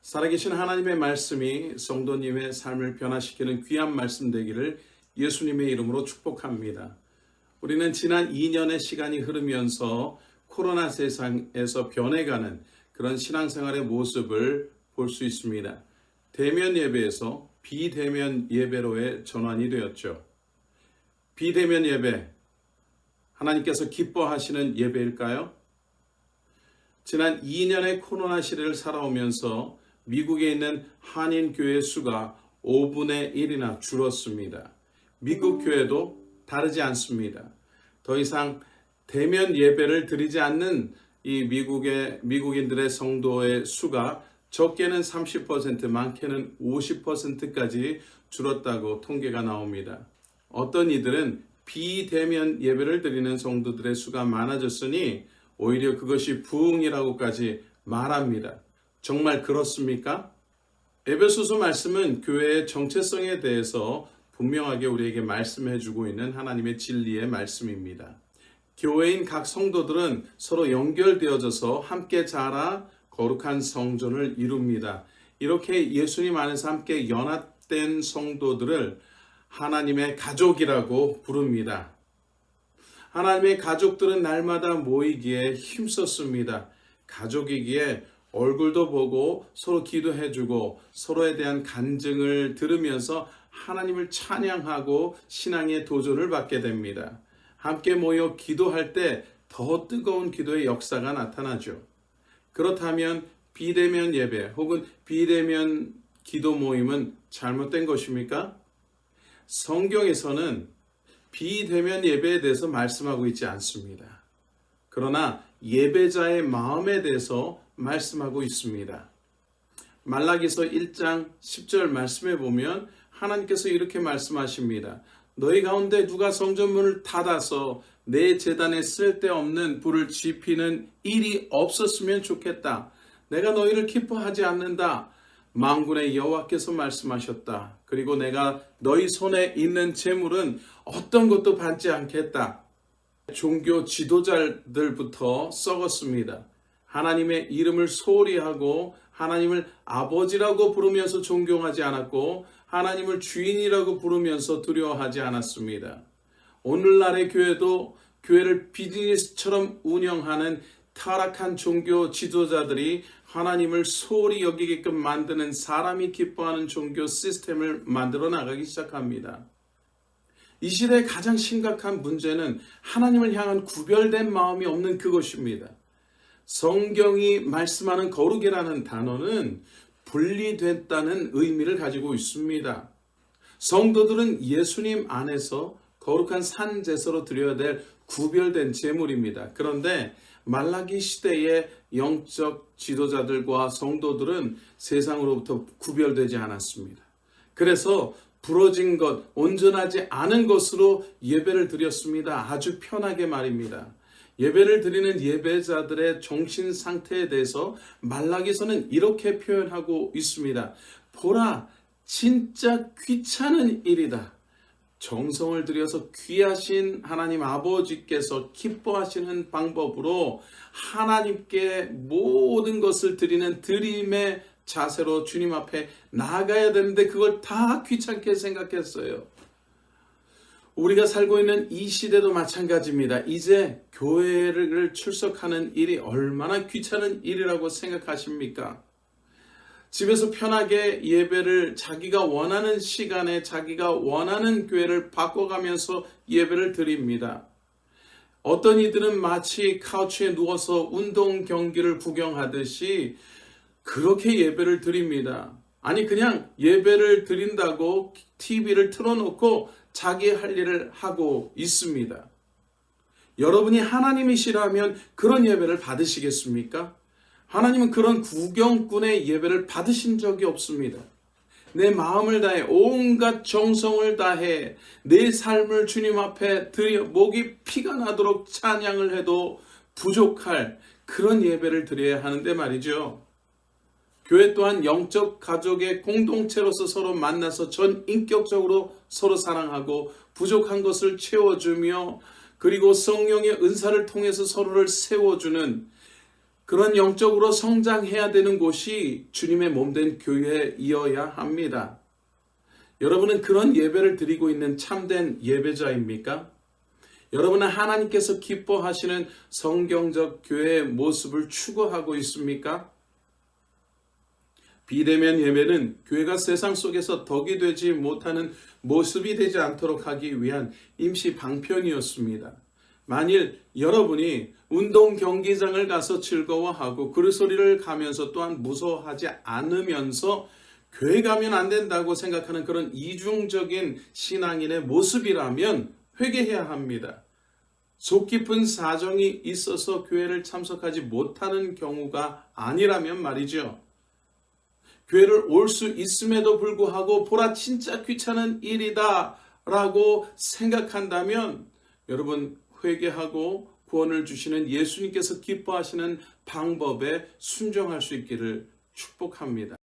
살아계신 하나님의 말씀이 성도님의 삶을 변화시키는 귀한 말씀 되기를 예수님의 이름으로 축복합니다. 우리는 지난 2년의 시간이 흐르면서 코로나 세상에서 변해가는 그런 신앙생활의 모습을 볼 수 있습니다. 대면 예배에서 비대면 예배로의 전환이 되었죠. 비대면 예배, 하나님께서 기뻐하시는 예배일까요? 지난 2년의 코로나 시대를 살아오면서 미국에 있는 한인교회 수가 5분의 1이나 줄었습니다. 미국 교회도 다르지 않습니다. 더 이상 대면 예배를 드리지 않는 이 미국인들의 성도의 수가 적게는 30%, 많게는 50%까지 줄었다고 통계가 나옵니다. 어떤 이들은 비대면 예배를 드리는 성도들의 수가 많아졌으니 오히려 그것이 부흥이라고까지 말합니다. 정말 그렇습니까? 에베소서 말씀은 교회의 정체성에 대해서 분명하게 우리에게 말씀해 주고 있는 하나님의 진리의 말씀입니다. 교회인 각 성도들은 서로 연결되어져서 함께 자라 거룩한 성전을 이룹니다. 이렇게 예수님 안에서 함께 연합된 성도들을 하나님의 가족이라고 부릅니다. 하나님의 가족들은 날마다 모이기에 힘썼습니다. 가족이기에 얼굴도 보고 서로 기도해주고 서로에 대한 간증을 들으면서 하나님을 찬양하고 신앙의 도전을 받게 됩니다. 함께 모여 기도할 때 더 뜨거운 기도의 역사가 나타나죠. 그렇다면 비대면 예배 혹은 비대면 기도 모임은 잘못된 것입니까? 성경에서는 비대면 예배에 대해서 말씀하고 있지 않습니다. 그러나 예배자의 마음에 대해서 말씀하고 있습니다. 말라기서 1장 10절 말씀에 보면 하나님께서 이렇게 말씀하십니다. 너희 가운데 누가 성전문을 닫아서 내 제단에 쓸데없는 불을 지피는 일이 없었으면 좋겠다. 내가 너희를 기뻐하지 않는다. 만군의 여호와께서 말씀하셨다. 그리고 내가 너희 손에 있는 재물은 어떤 것도 받지 않겠다. 종교 지도자들부터 썩었습니다. 하나님의 이름을 소홀히 하고 하나님을 아버지라고 부르면서 존경하지 않았고 하나님을 주인이라고 부르면서 두려워하지 않았습니다. 오늘날의 교회도 교회를 비즈니스처럼 운영하는 타락한 종교 지도자들이 하나님을 소홀히 여기게끔 만드는 사람이 기뻐하는 종교 시스템을 만들어 나가기 시작합니다. 이 시대의 가장 심각한 문제는 하나님을 향한 구별된 마음이 없는 그것입니다. 성경이 말씀하는 거룩이라는 단어는 분리됐다는 의미를 가지고 있습니다. 성도들은 예수님 안에서 거룩한 산제사로 드려야 될 구별된 제물입니다. 그런데 말라기 시대의 영적 지도자들과 성도들은 세상으로부터 구별되지 않았습니다. 그래서 부러진 것, 온전하지 않은 것으로 예배를 드렸습니다. 아주 편하게 말입니다. 예배를 드리는 예배자들의 정신 상태에 대해서 말라기서는 이렇게 표현하고 있습니다. 보라, 진짜 귀찮은 일이다. 정성을 들여서 귀하신 하나님 아버지께서 기뻐하시는 방법으로 하나님께 모든 것을 드리는 드림의 자세로 주님 앞에 나아가야 되는데 그걸 다 귀찮게 생각했어요. 우리가 살고 있는 이 시대도 마찬가지입니다. 이제 교회를 출석하는 일이 얼마나 귀찮은 일이라고 생각하십니까? 집에서 편하게 예배를 자기가 원하는 시간에 자기가 원하는 교회를 바꿔가면서 예배를 드립니다. 어떤 이들은 마치 카우치에 누워서 운동 경기를 구경하듯이 그렇게 예배를 드립니다. 아니 그냥 예배를 드린다고 TV를 틀어놓고 자기 할 일을 하고 있습니다. 여러분이 하나님이시라면 그런 예배를 받으시겠습니까? 하나님은 그런 구경꾼의 예배를 받으신 적이 없습니다. 내 마음을 다해 온갖 정성을 다해 내 삶을 주님 앞에 드려 목이 피가 나도록 찬양을 해도 부족할 그런 예배를 드려야 하는데 말이죠. 교회 또한 영적 가족의 공동체로서 서로 만나서 전인격적으로 서로 사랑하고 부족한 것을 채워주며 그리고 성령의 은사를 통해서 서로를 세워주는 그런 영적으로 성장해야 되는 곳이 주님의 몸된 교회이어야 합니다. 여러분은 그런 예배를 드리고 있는 참된 예배자입니까? 여러분은 하나님께서 기뻐하시는 성경적 교회의 모습을 추구하고 있습니까? 비대면 예배는 교회가 세상 속에서 덕이 되지 못하는 모습이 되지 않도록 하기 위한 임시 방편이었습니다. 만일 여러분이 운동 경기장을 가서 즐거워하고 그리스도를 가면서 또한 무서워하지 않으면서 교회 가면 안 된다고 생각하는 그런 이중적인 신앙인의 모습이라면 회개해야 합니다. 속 깊은 사정이 있어서 교회를 참석하지 못하는 경우가 아니라면 말이죠. 교회를 올 수 있음에도 불구하고 보라 진짜 귀찮은 일이다 라고 생각한다면 여러분 회개하고 구원을 주시는 예수님께서 기뻐하시는 방법에 순종할 수 있기를 축복합니다.